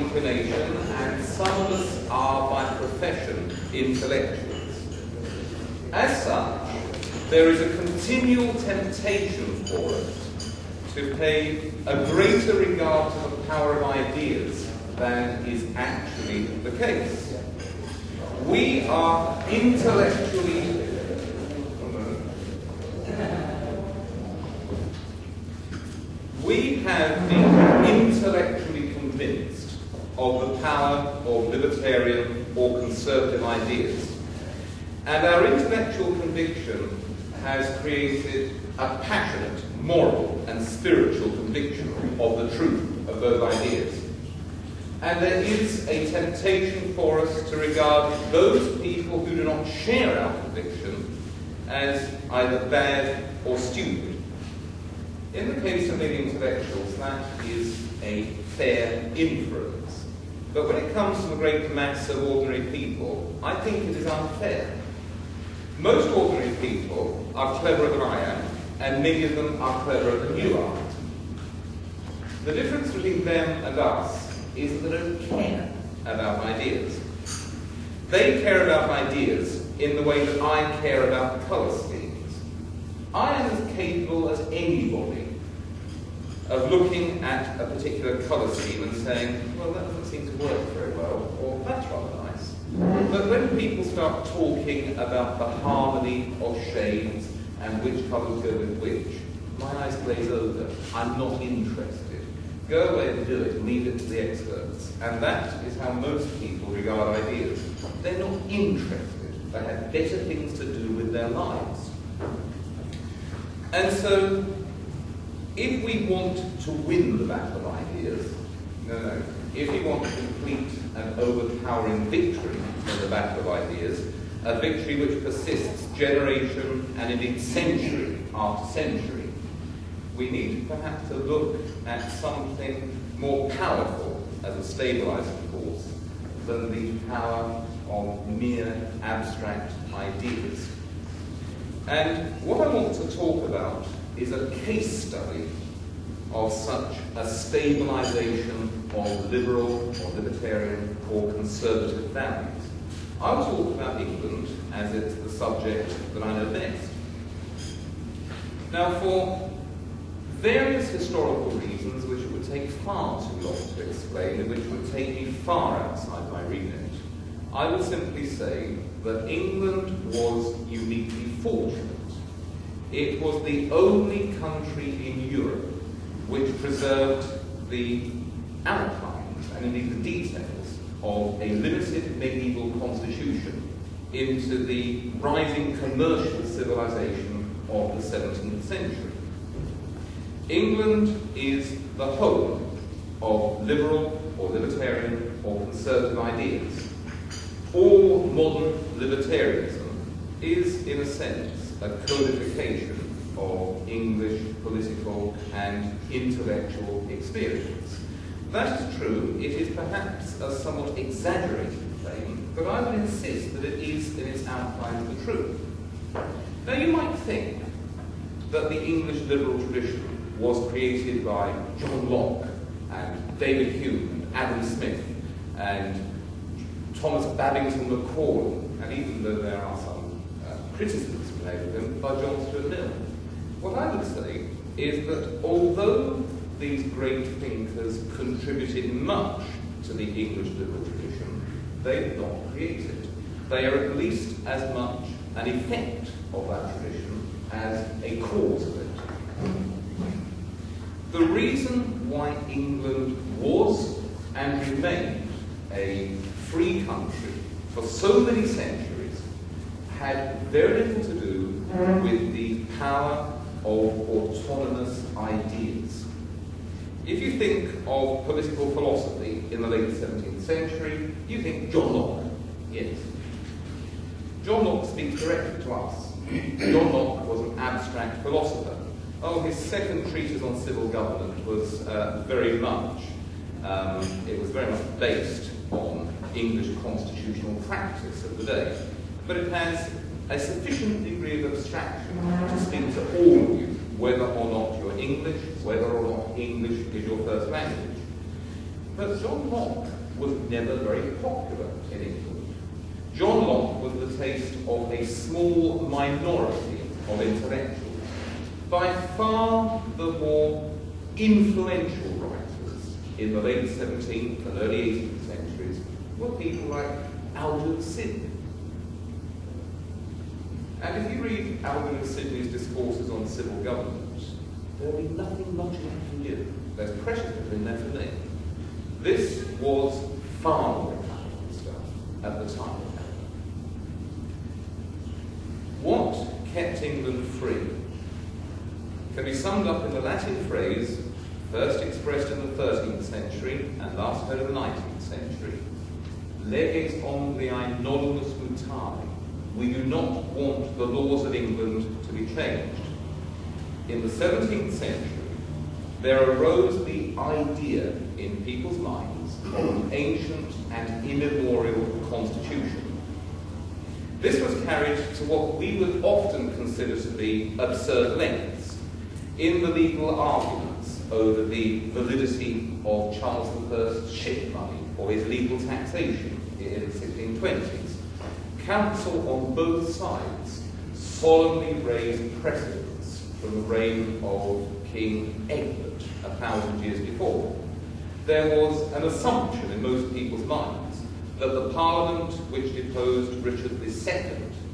inclination, and some of us are by profession intellectuals. As such, there is a continual temptation for us to pay a greater regard to the power of ideas than is actually the case. We are intellectually we have been intellectually convinced of the power of libertarian or conservative ideas. And our intellectual conviction has created a passionate, moral and spiritual conviction of the truth of those ideas. And there is a temptation for us to regard those people who do not share our conviction as either bad or stupid. In the case of many intellectuals, that is a fair inference. But when it comes to the great mass of ordinary people, I think it is unfair. Most ordinary people are cleverer than I am, and many of them are cleverer than you are. The difference between them and us is that they don't care about ideas. They care about ideas in the way that I care about colour schemes. I am as capable as anybody of looking at a particular colour scheme and saying, well, that doesn't seem to work very well, or that's rather nice. But when people start talking about the harmony of shades and which colours go with which, my eyes glaze over. I'm not interested. Go away and do it, leave it to the experts. And that is how most people regard ideas. They're not interested. They have better things to do with their lives. And so, if we want to win the battle of ideas, if we want to complete an overpowering victory in the battle of ideas, a victory which persists generation and indeed century after century, we need perhaps to look at something more powerful as a stabilizing force than the power of mere abstract ideas. And what I want to talk about is a case study of such a stabilization of liberal or libertarian or conservative values. I will talk about England as it's the subject that I know best. Now, for various historical reasons which it would take far too long to explain and which would take me far outside my remit, I would simply say that England was uniquely fortunate. It was the only country in Europe which preserved the outlines and indeed the details of a limited medieval constitution into the rising commercial civilization of the 17th century. England is the home of liberal or libertarian or conservative ideas. All modern libertarianism is, in a sense, a codification of English political and intellectual experience. That is true. It is perhaps a somewhat exaggerated claim, but I would insist that it is in its outline the truth. Now, you might think that the English liberal tradition was created by John Locke and David Hume and Adam Smith and Thomas Babington Macaulay, and even though there are some criticisms made of him, by John Stuart Mill. What I would say is that although these great thinkers contributed much to the English liberal tradition, they did not create it. They are at least as much an effect of that tradition as a cause of it. The reason why England was and remained a free country for so many centuries had very little to do with the power of autonomous ideas. If you think of political philosophy in the late 17th century, you think John Locke. Yes. John Locke speaks directly to us. John Locke was an abstract philosopher. Oh, his second treatise on civil government was very much based on English constitutional practice of the day. But it has a sufficient degree of abstraction to speak to all of you, whether or not you're English, whether or not English is your first language. But John Locke was never very popular in England. John Locke was the taste of a small minority of intellectuals. By far the more influential writers in the late 17th and early 18th centuries were people like Alden Sidney. And if you read Alden Sidney's discourses on civil government, there will be nothing logically new. There's precious little in there for me. This was far more powerful stuff at the time. What kept England free can be summed up in the Latin phrase first expressed in the 13th century and last heard in the 19th century. Leges omniae nolumus mutae. We do not want the laws of England to be changed. In the 17th century, there arose the idea in people's minds of an ancient and immemorial constitution. This was carried to what we would often consider to be absurd lengths in the legal arguments over the validity of Charles I's ship money or his legal taxation in the 1620s. Counsel on both sides solemnly raised precedents from the reign of King Egbert 1,000 years before. There was an assumption in most people's minds that the Parliament which deposed Richard II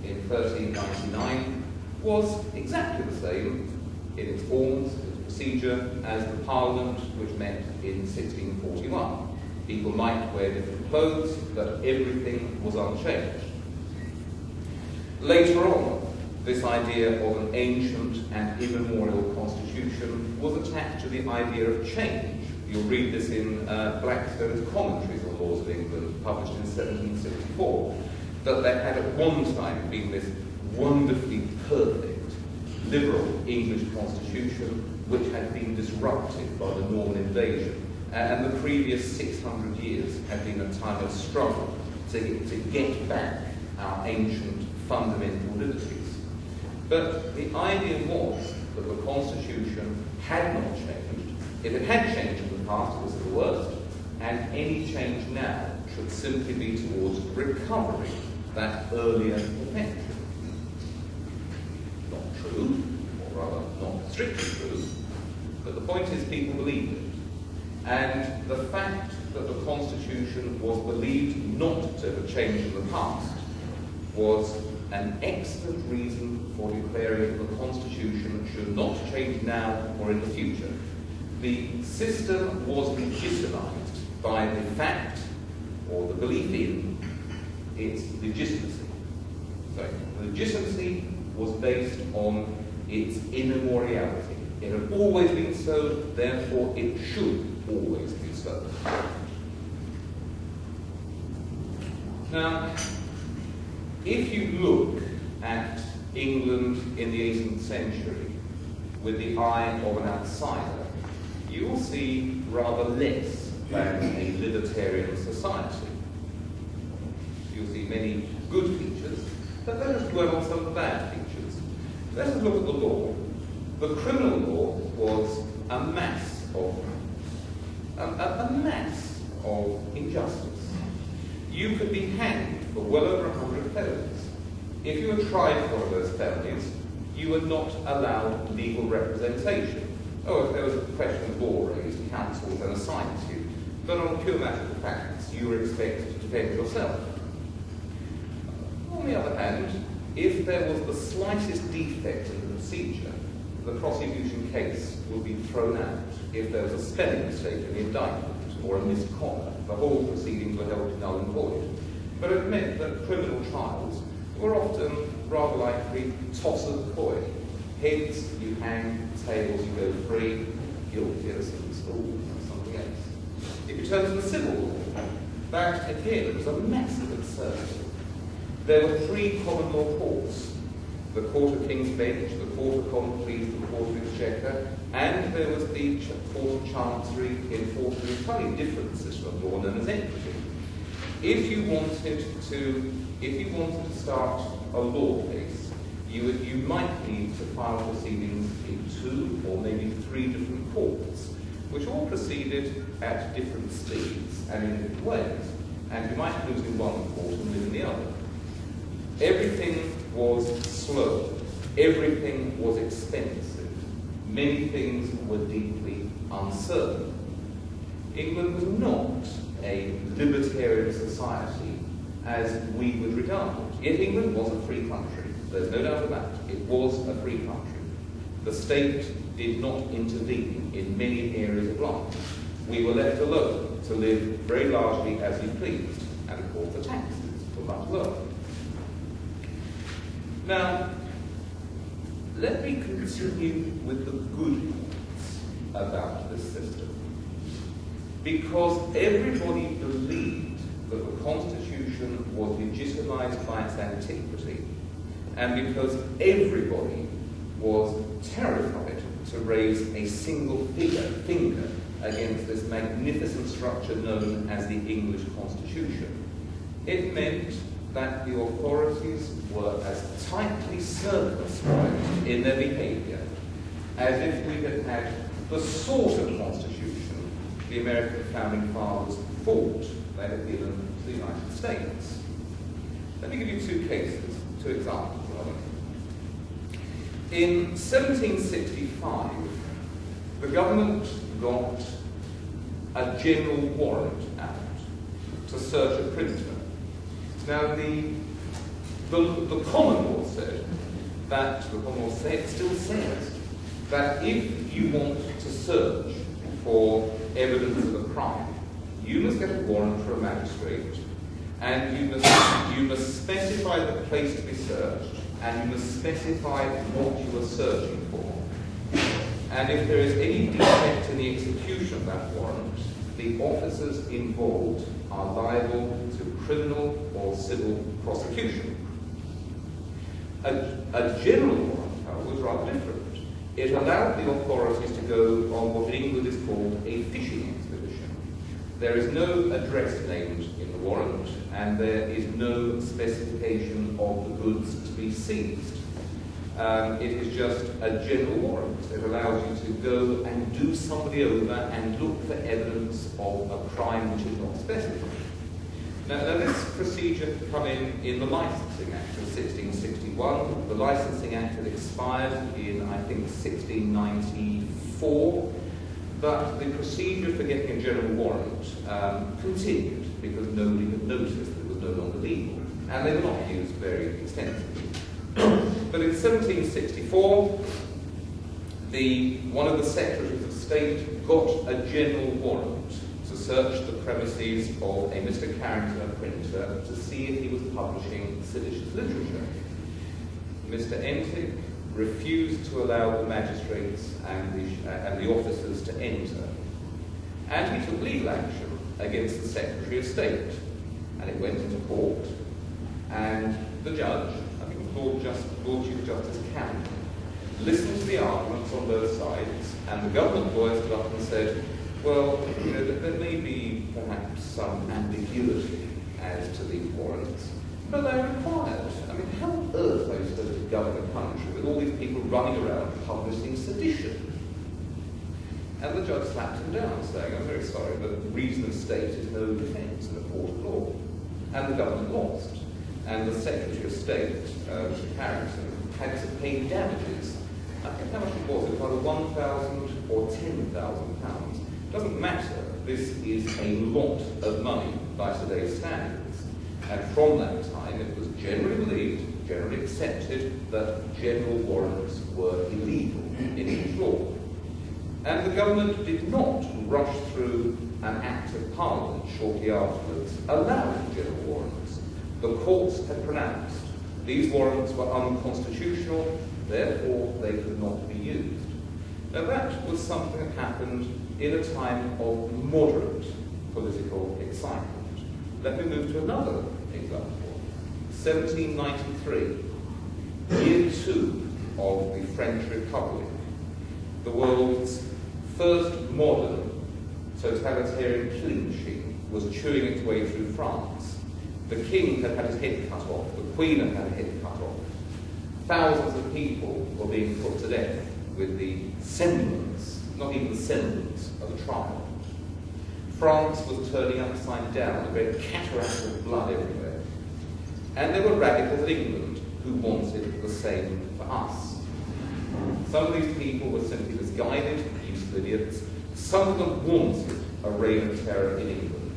in 1399 was exactly the same in its forms, its procedure, as the Parliament which met in 1641. People might wear different clothes, but everything was unchanged. Later on, this idea of an ancient and immemorial constitution was attached to the idea of change. You'll read this in Blackstone's Commentaries on Laws of England, published in 1764, that there had at one time been this wonderfully perfect, liberal English constitution which had been disrupted by the Norman invasion. And the previous 600 years had been a time of struggle to get back our ancient fundamental liberties. But the idea was that the Constitution had not changed. If it had changed in the past, it was the worst, and any change now should simply be towards recovering that earlier perfection. Not true, or rather not strictly true, but the point is people believed it. And the fact that the Constitution was believed not to have changed in the past was an excellent reason for declaring that the Constitution should not change now or in the future. The system was legitimised by the fact, or the belief in, its legitimacy. So, the legitimacy was based on its immemoriality. It had always been so, therefore it should always be so. Now, if you look at England in the 18th century with the eye of an outsider, you will see rather less than a libertarian society. You'll see many good features, but let us dwell on some of the bad features. Let us look at the law. The criminal law was a mass of injustice. You could be hanged for well over 100 felonies. If you were tried for one of those felonies, you were not allowed legal representation. Oh, if there was a question of law raised, counsel was then assigned to you. But on a pure matter of facts, you were expected to defend yourself. On the other hand, if there was the slightest defect in the procedure, the prosecution case would be thrown out. If there was a spelling mistake in the indictment or a missed comma, the whole proceedings were held null and void. But it meant that criminal trials were often rather like the toss of the coin. Heads you hang, tails you go free, guilty innocence, something else. If you turn to the civil law, that again was a massive absurdity. There were three common law courts: the Court of King's Bench, the Court of Common Pleas, the Court of Exchequer, and there was the Court of Chancery enforced an entirely different system of law known as equity. If you wanted to start a law case, you might need to file proceedings in 2 or maybe 3 different courts. which all proceeded at different speeds and in different ways. And you might lose in one port and win in the other. Everything was slow. Everything was expensive. Many things were deeply uncertain. England was not a libertarian society as we would regard it. Yet England was a free country. There's no doubt about it. It was a free country. The state did not intervene in many areas of life. We were left alone to live very largely as we pleased, and of course the taxes were much lower. Now, let me continue with the good points about this system. Because everybody believed that the Constitution was legitimised by its antiquity, and because everybody was terrified to raise a single finger against this magnificent structure known as the English Constitution, it meant that the authorities were as tightly circumscribed in their behaviour as if we had had the sort of constitution the American founding fathers thought they had given to the United States. Let me give you two examples. In 1765, the government got a general warrant out to search a printer. Now, the common law said that, the common law still says, that if you want to search for evidence of a crime, you must get a warrant for a magistrate, and you must specify the place to be searched, and you must specify what you are searching for. And if there is any defect in the execution of that warrant, the officers involved are liable to criminal or civil prosecution. A general warrant, however, was rather different. It allowed the authorities to go on what in England is called a fishing expedition. There is no address named in the warrant, and there is no specification of the goods to be seized. It is just a general warrant. It allows you to go and do somebody over and look for evidence of a crime which is not specified. Now this procedure had come in the Licensing Act of 1661. The Licensing Act had expired in, I think, 1694, but the procedure for getting a general warrant continued because nobody had noticed that it was no longer legal, and they were not used very extensively. But in 1764, one of the Secretaries of State got a general warrant to search the premises of a Mr. Carrington, a printer, to see if he was publishing seditious literature. Mr. Entick refused to allow the magistrates and the officers to enter, and he took legal action against the Secretary of State, and it went into court, and the judge, Lord Chief Justice Gabb, listened to the arguments on both sides, and the government lawyers stood up and said, well, there may be perhaps some ambiguity as to these warrants, but they're required. I mean, how on earth are you supposed to govern a country with all these people running around publishing sedition? And the judge slapped him down, saying, I'm very sorry, but reason of state is no defence in a court of law. And the government lost. And the Secretary of State, Mr. Carrington, had to pay damages. I think how much it was, it was either £1,000 or £10,000. Doesn't matter, this is a lot of money by today's standards. And from that time, it was generally believed, generally accepted, that general warrants were illegal in English law. And the government did not rush through an Act of Parliament shortly afterwards allowing general warrants. The courts had pronounced these warrants were unconstitutional, therefore they could not be used. Now that was something that happened in a time of moderate political excitement. Let me move to another example. 1793, year 2 of the French Republic, the world's first modern totalitarian killing machine was chewing its way through France. The king had had his head cut off, the queen had had her head cut off. Thousands of people were being put to death with the semblance not even the semblance of a trial. France was turning upside down, a great cataract of blood everywhere. And there were radicals in England who wanted the same for us. Some of these people were simply misguided, useful idiots. Some of them wanted a reign of terror in England.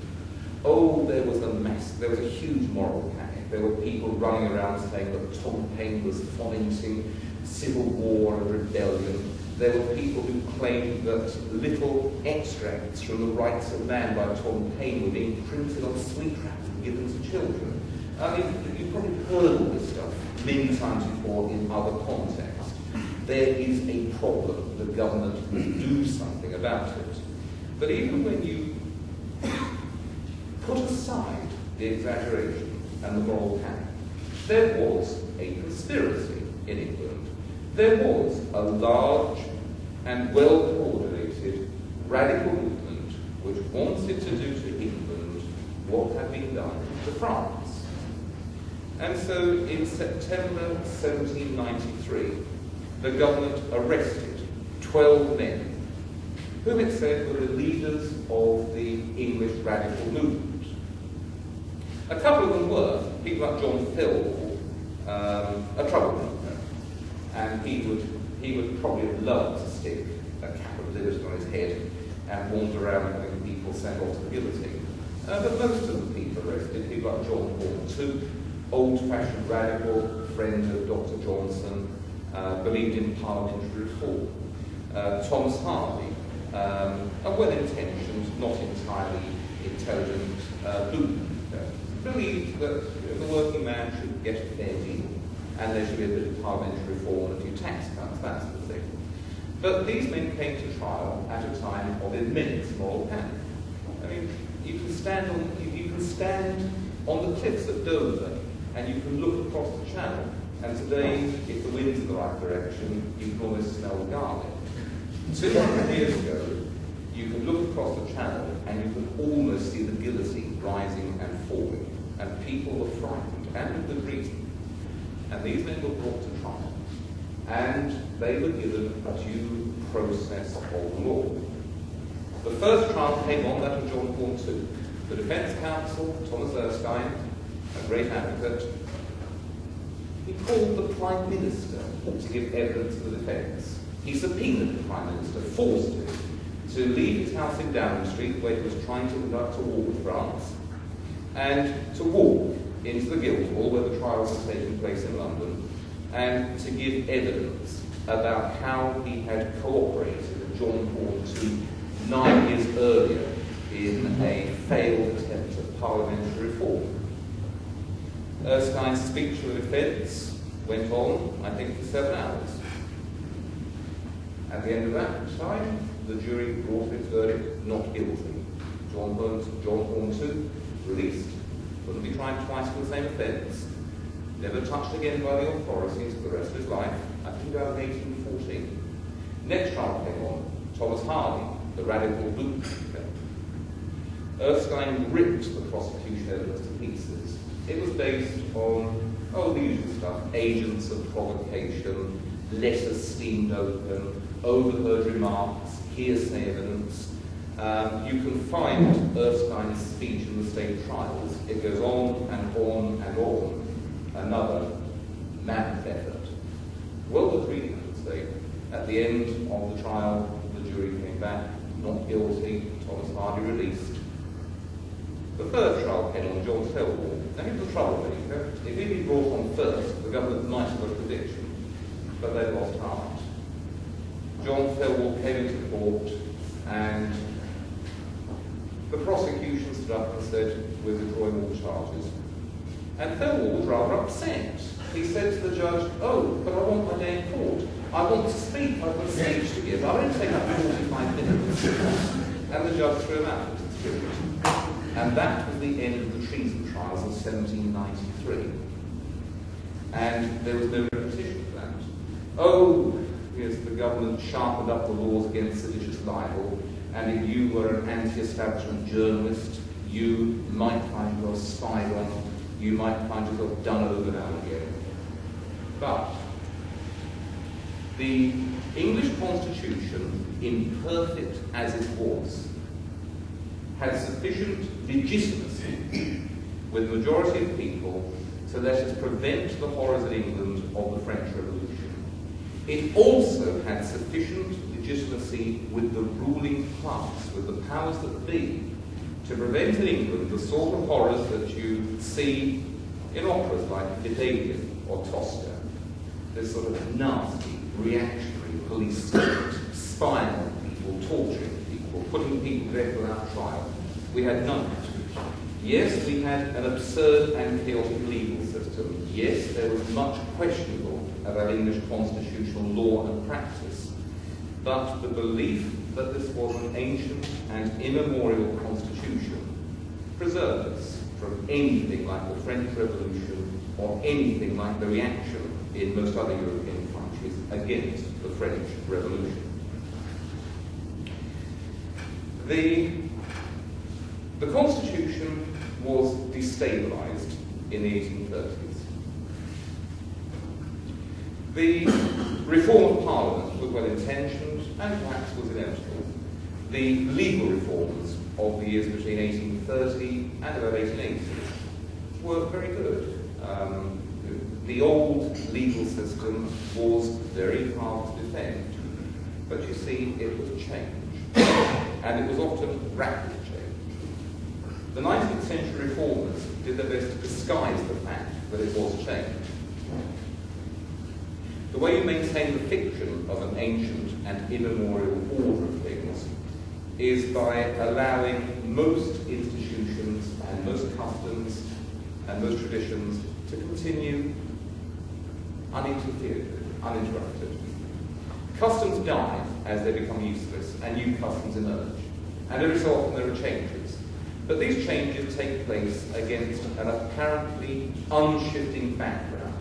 Oh, there was a mess. There was a huge moral panic. There were people running around saying that Tom Paine was fomenting civil war and rebellion. There were people who claimed that little extracts from The Rights of Man by Tom Paine were being printed on sweet wraps and given to children. I mean, you've probably heard all this stuff many times before in other contexts. There is a problem. The government must do something about it. But even when you put aside the exaggeration and the moral panic, there was a conspiracy in England. There was a large and well-coordinated radical movement which wanted to do to England what had been done to France. And so in September 1793, the government arrested 12 men whom it said were the leaders of the English radical movement. A couple of them were people like John Thelwall, a troublemaker, and he would probably have loved to stick a cap of liberty on his head and wander around having people sent off to the guillotine. But most of the people arrested, people like John Horton, old-fashioned radical, friend of Dr. Johnson, believed in parliamentary reform. Thomas Hardy, a well-intentioned, not entirely intelligent bootmaker, believed that the working man should get a fair deal, and there should be a bit of parliamentary reform and a few tax cuts, that sort of thing. But these men came to trial at a time of immense moral panic. I mean, you can stand on the cliffs at Dover, and you can look across the channel, and today, if the wind's in the right direction, you can almost smell the garlic. 200 years ago, you could look across the channel, and you could almost see the guillotine rising and falling, and people were frightened, and with good reason. And these men were brought to trial, and they were given a due process of law. The first trial came on that of John Horton. The defence counsel, Thomas Erskine, a great advocate, he called the Prime Minister to give evidence to the defence. He subpoenaed the Prime Minister, forced him to leave his house in Downing Street, where he was trying to conduct a war with France, and to walk into the Guildhall, where the trials were taking place in London, and to give evidence about how he had cooperated with John Horton 9 years earlier in a failed attempt at parliamentary reform. Erskine's speech for the defence went on, I think, for 7 hours. At the end of that time, the jury brought its verdict, not guilty. John Horton, released, wouldn't be tried twice for the same offence, never touched again by the authorities for the rest of his life, I think about 1814. Next trial came on, Thomas Hardy, the radical bootmaker. Erskine ripped the prosecution evidence to pieces. It was based on, the usual stuff, agents of provocation, letters steamed open, overheard remarks, hearsay evidence. You can find Erskine's speech in the state trials. It goes on and on and on. Another mammoth effort. Well worth reading, I would say. At the end of the trial, the jury came back, not guilty, Thomas Hardy released. The third trial came on John Thelwall. Now here's the troublemaker. If he'd been brought on first, the government might have got a prediction, but they lost heart. John Thelwall came into court, and the prosecution stood up and said, we're withdrawing all charges. And Thelwall was rather upset. He said to the judge, but I want my day in court. I want to speak. I've got a speech to give. I'll only take up 45 minutes. And the judge threw him out into the street. And that was the end of the treason trials in 1793. And there was no repetition of that. Yes, the government sharpened up the laws against seditious libel, and if you were an anti-establishment journalist, you might find yourself spied on, you might find yourself done over now and again. But The English Constitution, imperfect as it was, had sufficient legitimacy with the majority of people to let us prevent the horrors in England of the French Revolution. It also had sufficient legitimacy with the ruling class, with the powers that be, to prevent in England the sort of horrors that you see in operas like Fidelio or Tosca. This sort of nasty, reactionary police state, spying on people, torturing people, putting people to death without trial. We had none of it. Yes, we had an absurd and chaotic legal system. Yes, there was much questionable about English constitutional law and practice. But the belief that this was an ancient and immemorial constitution preserved us from anything like the French Revolution or anything like the reaction in most other European countries against the French Revolution. The Constitution was destabilised in the 1830s. The reform of Parliament was well-intentioned and perhaps was inevitable. The legal reforms of the years between 1830 and about 1880 were very good. The old legal system was very hard to defend, but you see, it was changed, and it was often rapid change. The 19th century reformers did their best to disguise the fact that it was change. The way you maintain the fiction of an ancient and immemorial order of things is by allowing most institutions and most customs and most traditions to continue uninterfered with, uninterrupted. Customs die as they become useless and new customs emerge. And every so often there are changes. But these changes take place against an apparently unshifting background.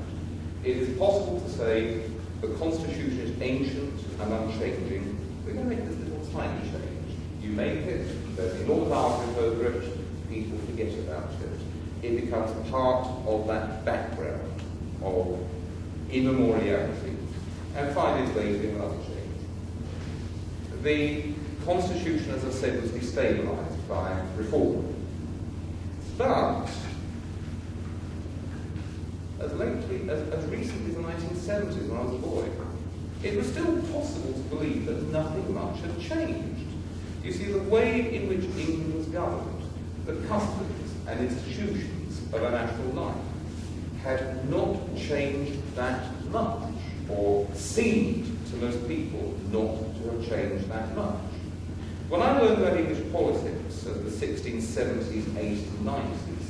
It is possible to say the Constitution is ancient and unchanging. We're going to make this little tiny change. You make it, there's enormous argument over it, people forget about it. It becomes part of that background of immemoriality. And 5 years later, we have another change. The Constitution, as I said, was destabilised by reform. But as recently as the 1970s, when I was a boy, it was still possible to believe that nothing much had changed. You see, the way in which England was governed, the customs and institutions of our national life had not changed that much, or seemed to most people not to have changed that much. When I learned about English politics of the 1670s, 80s, and 90s,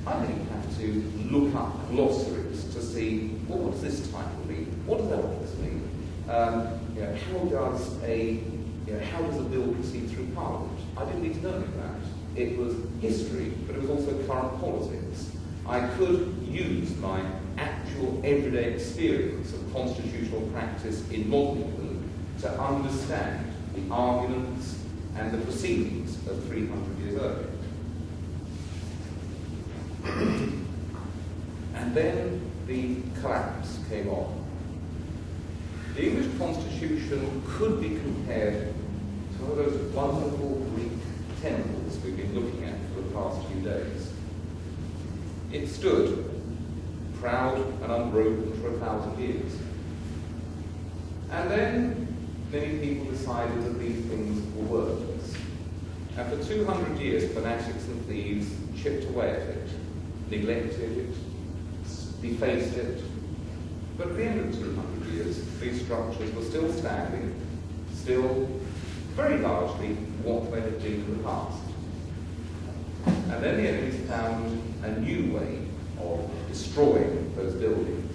I really had to look up glossaries to see, well, what does this title mean? What does that office mean? How does a bill proceed through Parliament? I didn't need to know any of that. It was history, but it was also current politics. I could use my actual everyday experience of constitutional practice in modern England to understand the arguments and the proceedings of 300 years earlier. And then the collapse came on. The English Constitution could be compared to one of those wonderful Greek temples we've been looking at for the past few days. It stood proud and unbroken for 1,000 years. And then many people decided that these things were worthless. And for 200 years, fanatics and thieves chipped away at it, neglected it, defaced it. But at the end of 200 years, these structures were still standing, still very largely what they had been in the past. And then the enemies found a new way of destroying those buildings.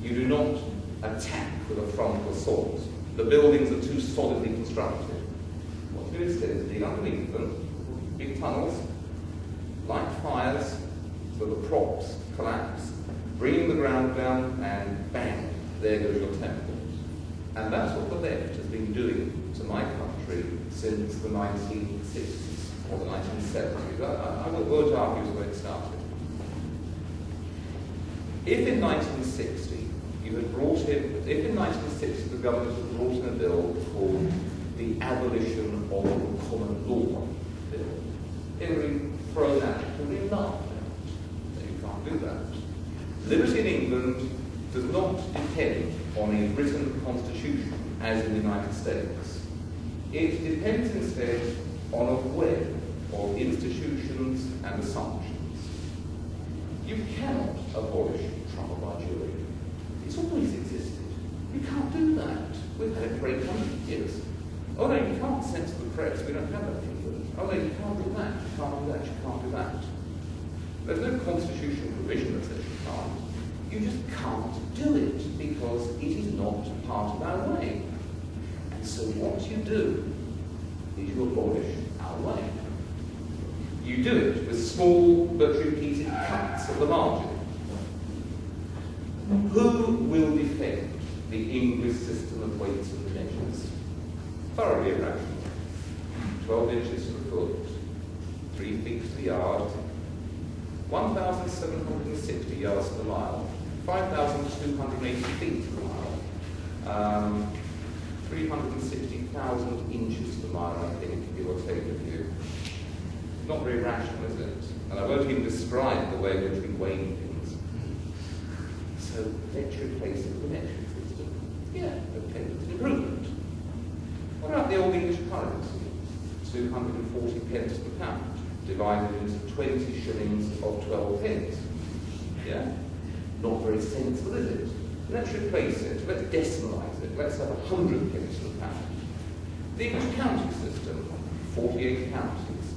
You do not attack with a frontal assault. The buildings are too solidly constructed. What you do instead is dig underneath them, big tunnels, light fires, so the props collapse, bring the ground down, and bang, there goes your temple. And that's what the left has been doing to my country since the 1960s or the 1970s. I won't argue where it started. If in 1960 you had brought in, if in 1960 the government had brought in a bill called the Abolition of the Common Law Bill, it would be thrown out, it would be laughed at. So you can't do that. Liberty in England does not depend on a written constitution as in the United States. It depends instead on a web of institutions and assumptions. You cannot abolish trial by jury. It's always existed. You can't do that. We've had it for 800 years. Oh no, you can't censor the press. We don't have that in England. Oh no, you can't do that. You can't do that. You can't do that. There's no constitutional provision that says you can't. You just can't do it because it is not part of our way. And so what you do is you abolish our way. You do it with small but repeated cuts at the margin. Who will defend the English system of weights and measures? Thoroughly irrational. 12 inches to the foot, 3 feet to the yard, 1,760 yards to the mile, 5,280 feet to the mile, 360,000 inches to the mile, I think, give or take a few. Not very rational, is it? And I won't even describe the way in which we weigh things. So let's replace it with the metric system. Yeah, okay, it's an improvement. What about the old English currency? 240 pence per pound, divided into 20 shillings of 12 pence. Yeah? Not very sensible, is it? Let's replace it, let's decimalise it, let's have 100 pence per pound. The English county system, 48 counties,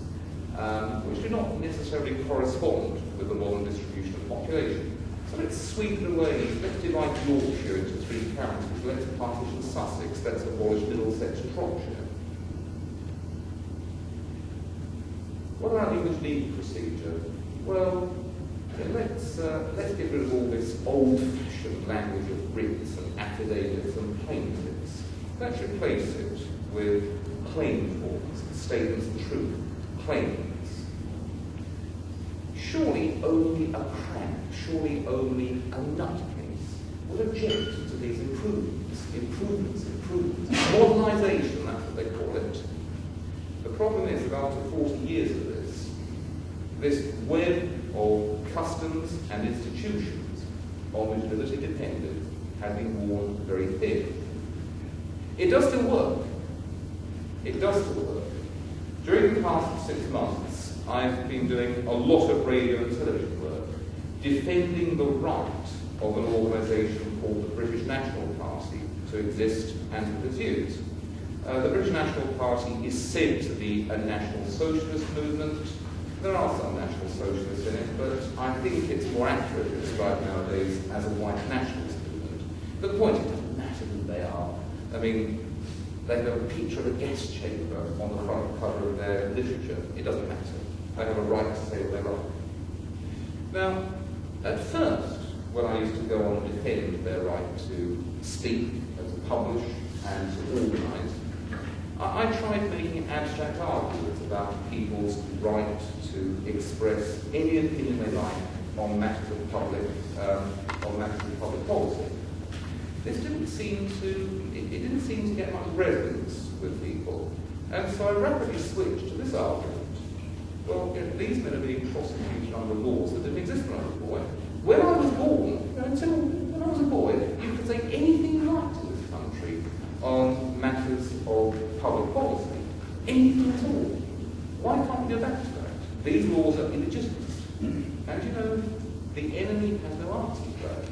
which do not necessarily correspond with the modern distribution of population. So let's sweep it away, let's divide Yorkshire into 3 counties, let's partition Sussex, let's abolish Middlesex and Shropshire. What about the English legal procedure? Well, let's get rid of all this old-fashioned language of writs and affidavits and plaintiffs. Let's replace it with claim forms, statements of truth, claims. Surely only a crank, surely only a nutcase would object to these improvements. Modernisation, that's what they call it. The problem is that after 40 years of this web of customs and institutions on which liberty depended had been worn very thin. It does still work. It does still work. During the past 6 months, I've been doing a lot of radio and television work, defending the right of an organisation called the British National Party to exist and to pursue. The British National Party is said to be a national socialist movement. There are some national socialists in it, but I think it's more accurate to describe nowadays as a white nationalist movement. The point is, it doesn't matter who they are. I mean, they have a picture of a gas chamber on the front cover of their literature. It doesn't matter. They have a right to say what they like. Now, at first, when I used to go on and defend their right to speak, and to publish, and to organise, I tried making abstract arguments about people's right to express any opinion they like on matters of public policy. This didn't seem to get much resonance with people, and so I rapidly switched to this argument. Well, these men are being prosecuted under laws that didn't exist when I was born. When I was born, until when I was a boy, you could say anything you liked in this country on matters of public policy. Anything at all. Why can't we go back to that? These laws are illegitimate. And you know, the enemy has no answer to that.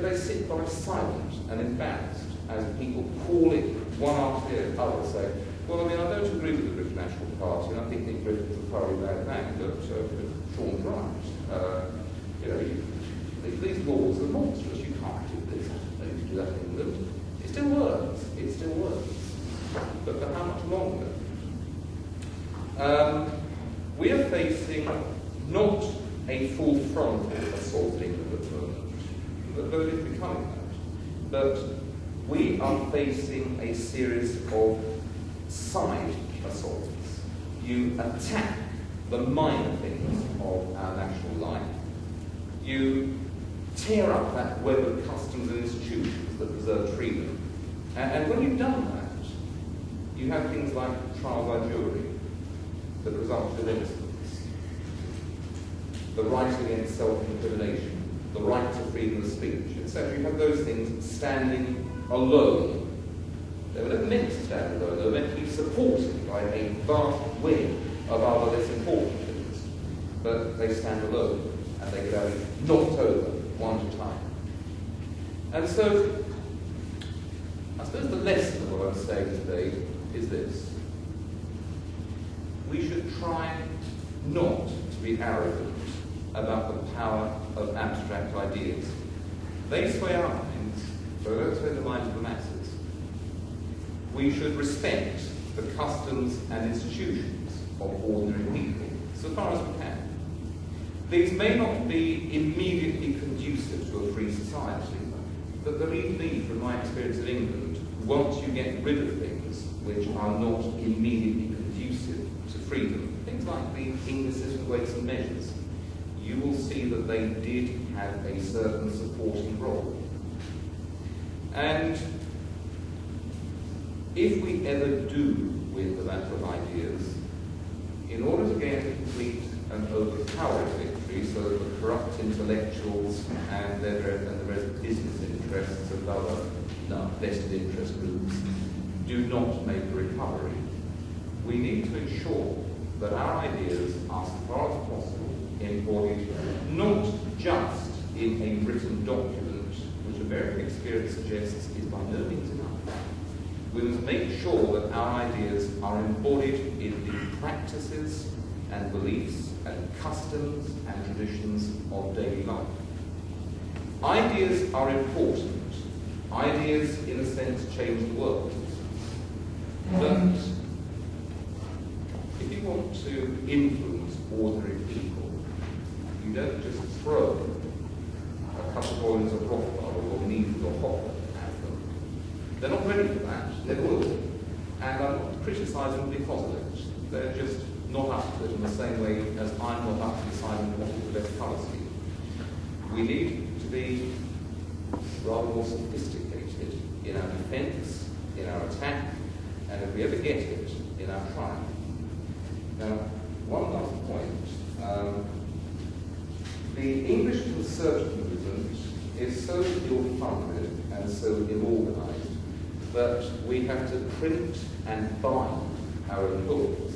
They sit by silent and embarrassed as people call it one after the other, say, well, I mean, I don't agree with the British National Party, and I think Nick Britain's a thoroughly bad man, but Sean's right. These laws are monstrous. You can't do this. I don't do that in England. It still works. It still works. But for how much longer? We are facing not a full frontal assault in England at the moment, though it is becoming that. But we are facing a series of side assaults. You attack the minor things of our national life. You tear up that web of customs and institutions that preserve freedom. And when you've done that, you have things like trial by jury, the presumption of innocence, the right against self-incrimination, the right to freedom of speech, etc. You have those things standing alone. They were never meant to stand alone, they were meant to be supported by a vast wing of other less important things. But they stand alone, and they get only knocked over one at a time. And so, I suppose the lesson of what I'm saying today is this. We should try not to be arrogant about the power of abstract ideas. They sway our minds, but they don't sway the minds of the masses. We should respect the customs and institutions of ordinary people, so far as we can. These may not be immediately conducive to a free society, but believe me, from my experience in England, once you get rid of things which are not immediately conducive to freedom, things like the English system of weights and measures, you will see that they did have a certain supporting role. And if we ever do win the battle of ideas, in order to gain a complete and overpowering victory so that the corrupt intellectuals and the business interests of other vested interest groups do not make a recovery, we need to ensure that our ideas are, so far as possible, embodied not just in a written document, which American experience suggests is by no means enough. We must make sure that our ideas are embodied in the practices and beliefs and customs and traditions of daily life. Ideas are important. Ideas, in a sense, change the world. But if you want to influence ordinary people, you don't just throw a couple of volumes of Rothbard or Needle or Hopper at them. They're not ready for that. Never will. And I'm not criticising them because of it. They're just not up to it in the same way as I'm not up to deciding what is the best colour scheme. We need to be rather more sophisticated in our defence, in our attack, and if we ever get it, in our triumph. Now, one last point. The English conservative movement is so ill-funded and so ill-organised that we have to print and bind our own books.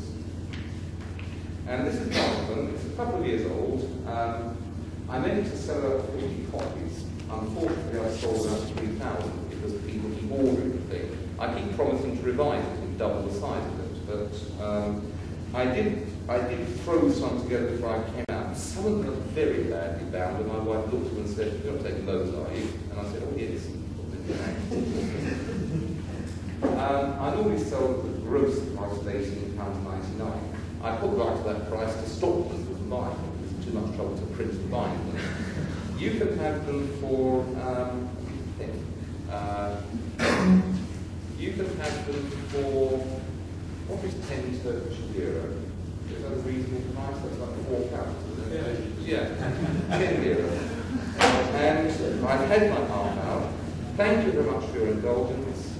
And this is one of them. It's a couple of years old. I meant to sell out 50 copies. Unfortunately, I sold out 3,000 because people keep ordering the thing. I keep promising to revise it and double the size of it, but I did throw some together before I came out. Some of them are very badly bound, and my wife looked at them and said, "You're not taking those, are you?" And I said, "Oh, yes." I normally sell at the gross price of £18.99. I put right to that price to stop them from buying them. It's too much trouble to print and bind them. You can have them for, you can have them for, what is 10 Turkish lira? Is that a reasonable price? That's like £4, isn't it? Yeah, 10 lira. And I've had my half hour. Thank you very much for your indulgence.